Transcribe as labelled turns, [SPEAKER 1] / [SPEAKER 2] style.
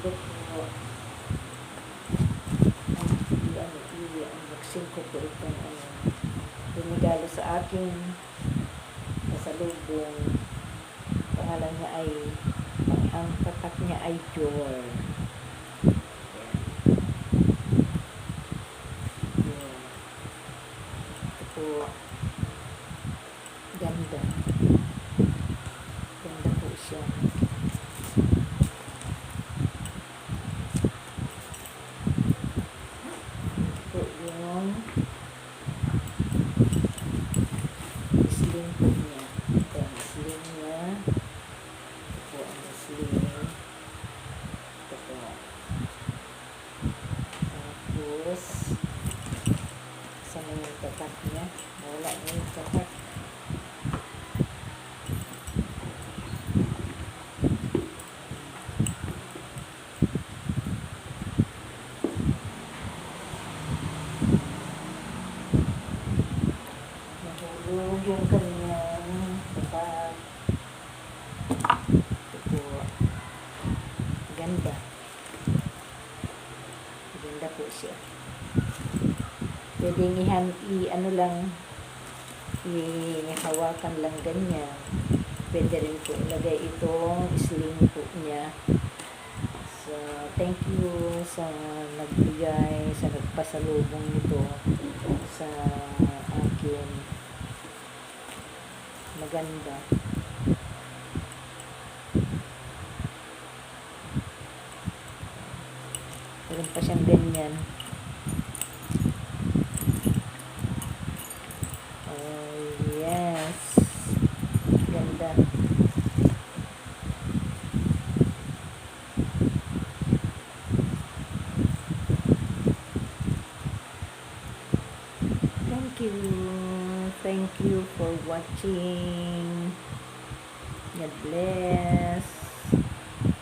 [SPEAKER 1] Ito po, unboxing ko po itong binigalo sa akin pasalubong. Pangalan niya ay, ang tatak niya ay Jor. Ito po, ganda. Ganda po siya. Ito po yung sling po niya. Ito ang sling niya. Ito po ang sling. Ito po. Tapos, sama yung tatak niya. Wala na yung tatak. Nahulog yung kanyang tatak. Ito po. Ganda. Ganda po siya. Pwedeng ano lang, ihawakan lang ganyan. Pwede rin po ilagay itong sling po niya. So, thank you sa nagbigay, sa nagpasalubong nito sa akin. Maganda. Meron pa siyang ganyan. Oh, yes. Ganda. Thank you. Thank you for watching. God bless.